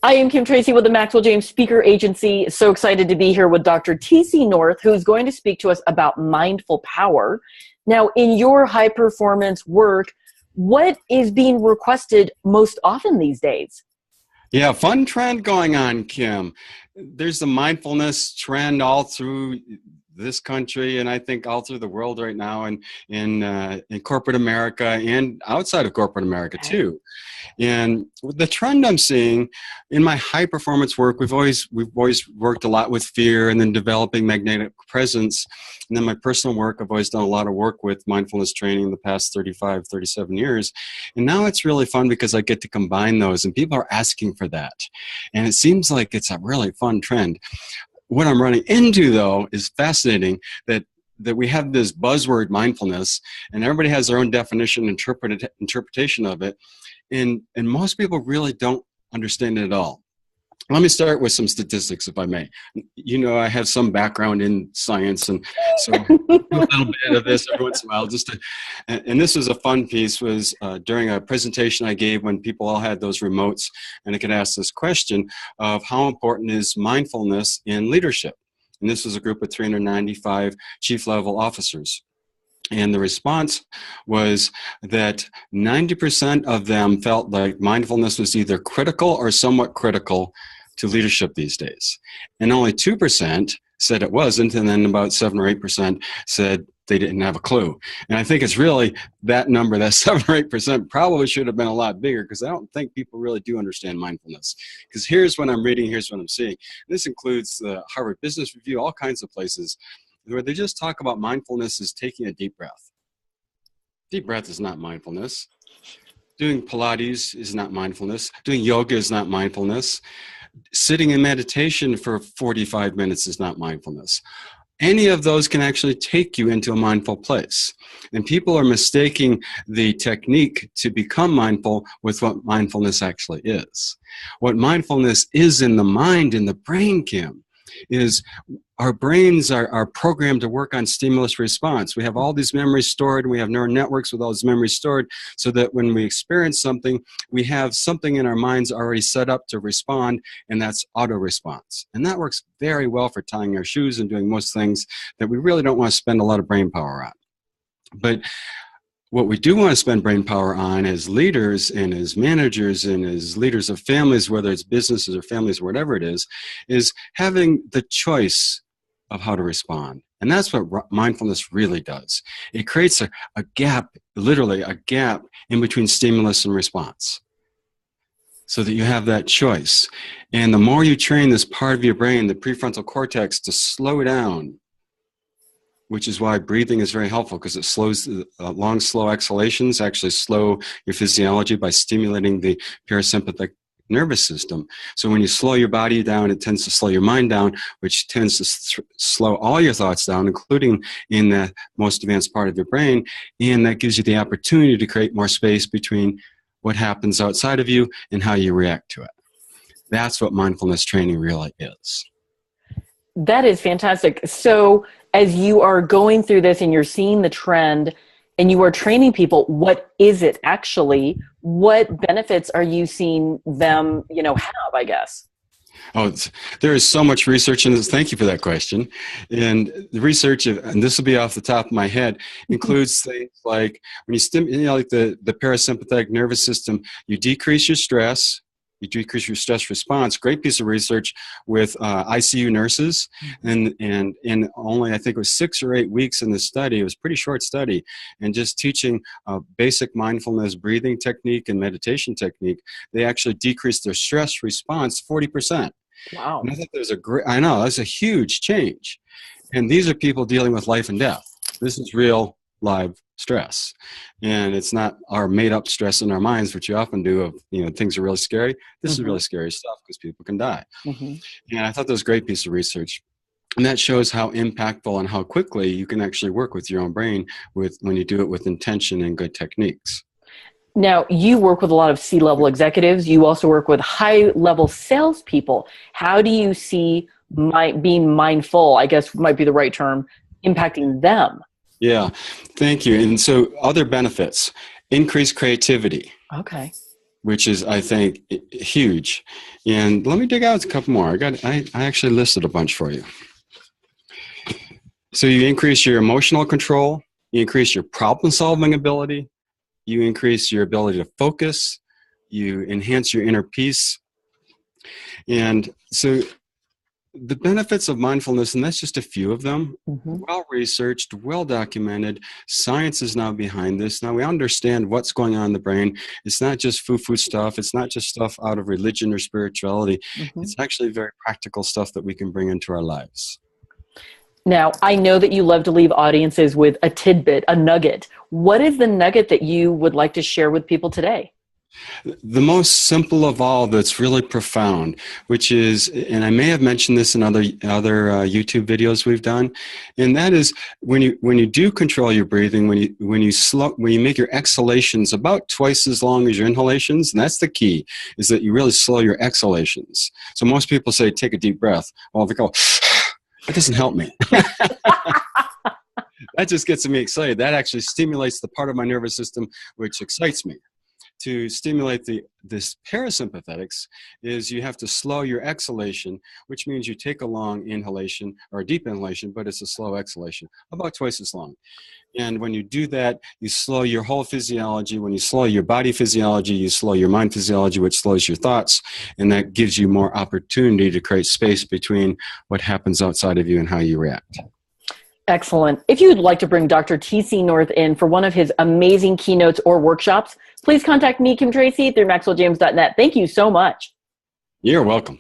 I am Kim Tracy with the Maxwell James Speaker Agency. So excited to be here with Dr. T.C. North, who's going to speak to us about mindful power. Now, in your high performance work, what is being requested most often these days? Yeah, fun trend going on, Kim. There's the mindfulness trend all through this country, and I think all through the world right now, and in corporate America and outside of corporate America too. And the trend I'm seeing in my high performance work, we've always worked a lot with fear, and then developing magnetic presence. And then my personal work, I've always done a lot of work with mindfulness training in the past 35, 37 years. And now it's really fun because I get to combine those, and people are asking for that. And it seems like it's a really fun trend. What I'm running into, though, is fascinating that we have this buzzword mindfulness, and everybody has their own definition, interpretation of it, and most people really don't understand it at all. Let me start with some statistics, if I may. You know, I have some background in science, and so a little bit of this every once in a while. And this was a fun piece, was during a presentation I gave when people all had those remotes, and I could ask this question of how important is mindfulness in leadership? And this was a group of 395 chief-level officers. And the response was that 90% of them felt like mindfulness was either critical or somewhat critical to leadership these days. And only 2% said it wasn't, and then about 7 or 8% said they didn't have a clue. And I think it's really that number, that 7 or 8% probably should have been a lot bigger, because I don't think people really do understand mindfulness. Because here's what I'm reading, here's what I'm seeing. This includes the Harvard Business Review, all kinds of places, where they just talk about mindfulness as taking a deep breath. Deep breath is not mindfulness. Doing Pilates is not mindfulness. Doing yoga is not mindfulness. Sitting in meditation for 45 minutes is not mindfulness. Any of those can actually take you into a mindful place. And people are mistaking the technique to become mindful with what mindfulness actually is. What mindfulness is in the mind, in the brain, Kim, is our brains are programmed to work on stimulus response. We have all these memories stored, and we have neural networks with all these memories stored, so that when we experience something, we have something in our minds already set up to respond, and that's auto response. And that works very well for tying our shoes and doing most things that we really don't want to spend a lot of brain power on. But what we do want to spend brain power on as leaders and as managers and as leaders of families, whether it's businesses or families or whatever it is having the choice of how to respond. And that's what mindfulness really does. It creates a gap, literally a gap in between stimulus and response, so that you have that choice. And the more you train this part of your brain, the prefrontal cortex, to slow down, which is why breathing is very helpful, because it slows long, slow exhalations, actually slow your physiology by stimulating the parasympathetic nervous system. So when you slow your body down, it tends to slow your mind down, which tends to slow all your thoughts down, including in the most advanced part of your brain. And that gives you the opportunity to create more space between what happens outside of you and how you react to it. That's what mindfulness training really is. That is fantastic. So as you are going through this and you're seeing the trend and you are training people, what is it actually? What benefits are you seeing them, have, I guess? Oh, there is so much research in this. Thank you for that question. And the research, and this will be off the top of my head, includes things like when you stimulate, like the parasympathetic nervous system, you decrease your stress. You decrease your stress response. Great piece of research with ICU nurses, and in only, I think it was 6 or 8 weeks in the study. It was a pretty short study, and just teaching basic mindfulness breathing technique and meditation technique, they actually decreased their stress response 40%. Wow! And I thought I know that's a huge change. And these are people dealing with life and death. This is real live stress, and it's not our made-up stress in our minds, which you often do of things are really scary. This is really scary stuff, because people can die. And I thought that was a great piece of research, and that shows how impactful and how quickly you can actually work with your own brain when you do it with intention and good techniques. Now, you work with a lot of C-level executives. You also work with high-level salespeople. How do you see being mindful, I guess might be the right term, impacting them? Yeah, thank you. And so other benefits, increased creativity. Okay. which is, I think, huge. And let me dig out a couple more. I actually listed a bunch for you. So you increase your emotional control, you increase your problem-solving ability, you increase your ability to focus, you enhance your inner peace. And so the benefits of mindfulness, and that's just a few of them, well-researched, well-documented. Science is now behind this. Now we understand what's going on in the brain. It's not just foo-foo stuff. It's not just stuff out of religion or spirituality. It's actually very practical stuff that we can bring into our lives. Now, I know that you love to leave audiences with a tidbit, a nugget. What is the nugget that you would like to share with people today? The most simple of all that's really profound, which is, and I may have mentioned this in other YouTube videos we've done, and that is when you do control your breathing, when you make your exhalations about twice as long as your inhalations, and that's the key, is that you really slow your exhalations. So most people say, take a deep breath. Well, they go, that doesn't help me. That just gets me excited. That actually stimulates the part of my nervous system which excites me. To stimulate this parasympathetics is you have to slow your exhalation, which means you take a long inhalation or a deep inhalation, but it's a slow exhalation, about twice as long. And when you do that, you slow your whole physiology. When you slow your body physiology, you slow your mind physiology, which slows your thoughts, and that gives you more opportunity to create space between what happens outside of you and how you react. Excellent. If you would like to bring Dr. T.C. North in for one of his amazing keynotes or workshops, please contact me, Kim Tracy, through MaxwellJames.net. Thank you so much. You're welcome.